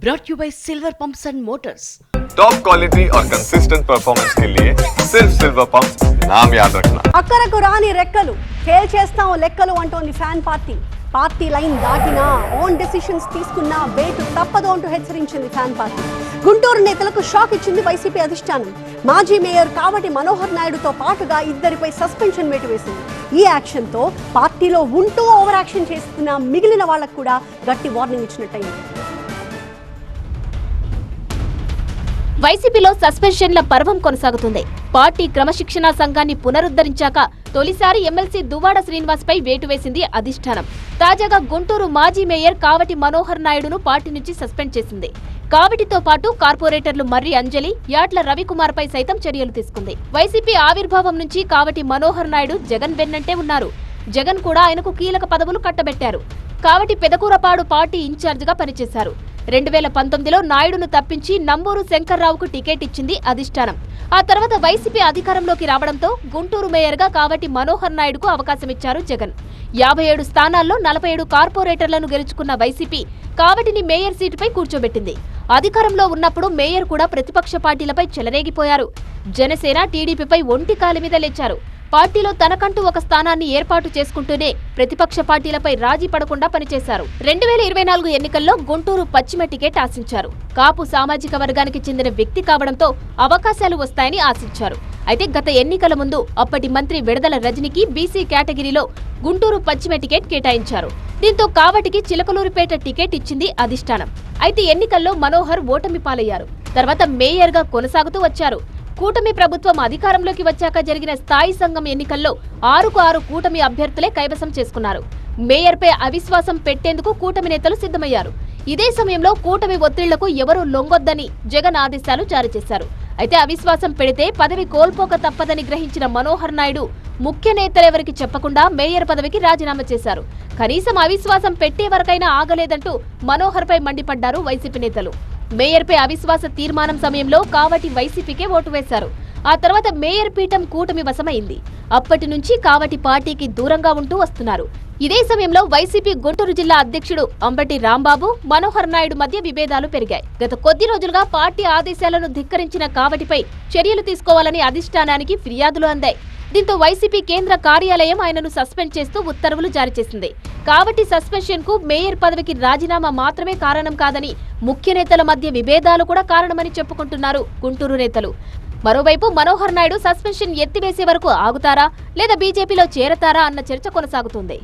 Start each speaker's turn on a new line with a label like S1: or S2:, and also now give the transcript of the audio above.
S1: brought you by Silver Pumps and Motors.
S2: Top quality और consistent performance के लिए सिर्फ सिल्वर पंप्स नाम याद रखना.
S3: అక్కరకు రాని రెక్కలు ఫెయిల్ చేస్తాం లెక్కలు అంటోంది ఫ్యాన్ పార్టీ లైన్ దాటినా ఓన్ డెసిషన్స్ తీసుకున్నా వేటు తప్పదు అంటూ హెచ్చరించింది ఫ్యాన్ పార్టీ. గుంటూరు నేతలకు షాక్ ఇచ్చింది వైసీపీ అధిష్టానం. మాజీ మేయర్ కావటి మనోహర్ నాయుడుతో పాటుగా ఇద్దరిపై సస్పెన్షన్ వేటు వేసింది. ఈ యాక్షన్ తో పార్టీలో ఉంటూ ఓవర్ యాక్షన్ చేస్తున్న మిగిలిన వాళ్లకు కూడా గట్టి వార్నింగ్ ఇచ్చినట్టయింది.
S4: వైసీపీలో సస్పెన్షన్ల పర్వం కొనసాగుతుంది. పార్టీ క్రమశిక్షణా సంఘాన్ని పునరుద్ధరించాక తొలిసారి ఎమ్మెల్సీ దువ్వాడ శ్రీనివాస్ పై వేటు వేసింది అధిష్టానం. తాజాగా గుంటూరు మాజీ మేయర్ కావటి మనోహర్ నాయుడును పార్టీ నుంచి సస్పెండ్ చేసింది. కావటితో పాటు కార్పొరేటర్లు మర్రి అంజలి, యాట్ల రవికుమార్ పై సైతం చర్యలు తీసుకుంది. వైసీపీ ఆవిర్భావం నుంచి కావటి మనోహర్ నాయుడు జగన్ వెన్నంటే ఉన్నారు. జగన్ కూడా ఆయనకు కీలక పదవులు కట్టబెట్టారు. కావటి పెదకూరపాడు పార్టీ ఇన్ఛార్జిగా పనిచేశారు. 2019లో నాయుడును తప్పించి నంబూరు శంకర్రావుకు టికెట్ ఇచ్చింది అధిష్టానం. ఆ తర్వాత వైసీపీ అధికారంలోకి రావడంతో గుంటూరు మేయర్గా కావటి మనోహర్ నాయుడుకు అవకాశమిచ్చారు జగన్. 57 స్థానాల్లో 47 కార్పొరేటర్లను గెలుచుకున్న వైసీపీ కావటిని మేయర్ సీటుపై కూర్చోబెట్టింది. అధికారంలో ఉన్నప్పుడు మేయర్ కూడా ప్రతిపక్ష పార్టీలపై చెలరేగిపోయారు. జనసేన, టీడీపీపై ఒంటి కాలి మీద లేచారు. పార్టీలో తనకంటూ ఒక స్థానాన్ని ఏర్పాటు చేసుకుంటూనే ప్రతిపక్ష పార్టీలపై రాజీ పడకుండా పనిచేశారు. 2024 ఎన్నికల్లో గుంటూరు పశ్చిమ టికెట్ ఆశించారు. కాపు సామాజిక వర్గానికి చెందిన వ్యక్తి కావడంతో అవకాశాలు వస్తాయని ఆశించారు. అయితే గత ఎన్నికల ముందు అప్పటి మంత్రి విడదల రజనికి బీసీ కేటగిరీలో గుంటూరు పశ్చిమ టికెట్ కేటాయించారు. దీంతో కావటికి చిలకలూరిపేట టికెట్ ఇచ్చింది అధిష్టానం. అయితే ఎన్నికల్లో మనోహర్ ఓటమి పాలయ్యారు. తర్వాత మేయర్గా కొనసాగుతూ వచ్చారు. కూటమి ప్రభుత్వం అధికారంలోకి వచ్చాక జరిగిన స్థాయి సంఘం ఎన్నికల్లో 6కు 6 కూటమి అభ్యర్థులే కైవసం చేసుకున్నారు. మేయర్పై అవిశ్వాసం పెట్టేందుకు కూటమి నేతలు సిద్ధమయ్యారు. ఇదే సమయంలో కూటమి ఒత్తిళ్లకు ఎవరూ లొంగొద్దని జగన్ ఆదేశాలు జారీ చేశారు. అయితే అవిశ్వాసం పెడితే పదవి కోల్పోక తప్పదని గ్రహించిన మనోహర్ నాయుడు ముఖ్య నేతలెవరికి చెప్పకుండా మేయర్ పదవికి రాజీనామా చేశారు. కనీసం అవిశ్వాసం పెట్టే వరకైనా ఆగలేదంటూ మనోహర్ పై మండిపడ్డారు వైసీపీ నేతలు. మేయర్పై అవిశ్వాస తీర్మానం సమయంలో కావటి వైసీపీకే ఓటు వేశారు. ఆ తర్వాత మేయర్ పీఠం కూటమి వశమైంది. అప్పటి నుంచి కావటి పార్టీకి దూరంగా ఉంటూ వస్తున్నారు. ఇదే సమయంలో వైసీపీ గుంటూరు జిల్లా అధ్యక్షుడు అంబటి రాంబాబు, మనోహర్ నాయుడు మధ్య విభేదాలు పెరిగాయి. గత కొద్ది రోజులుగా పార్టీ ఆదేశాలను ధిక్కరించిన కావటిపై చర్యలు తీసుకోవాలని అధిష్టానానికి ఫిర్యాదులు అందాయి. దీంతో వైసీపీ కేంద్ర కార్యాలయం ఆయనను సస్పెండ్ చేస్తూ ఉత్తర్వులు జారీ చేసింది. కావటి సస్పెన్షన్ కు మేయర్ పదవికి రాజీనామా మాత్రమే కారణం కాదని, ముఖ్య నేతల మధ్య విభేదాలు కూడా కారణమని చెప్పుకుంటున్నారు గుంటూరు నేతలు. మరోవైపు మనోహర్ నాయుడు సస్పెన్షన్ ఎత్తివేసే వరకు ఆగుతారా లేదా బీజేపీలో చేరతారా అన్న చర్చ కొనసాగుతుంది.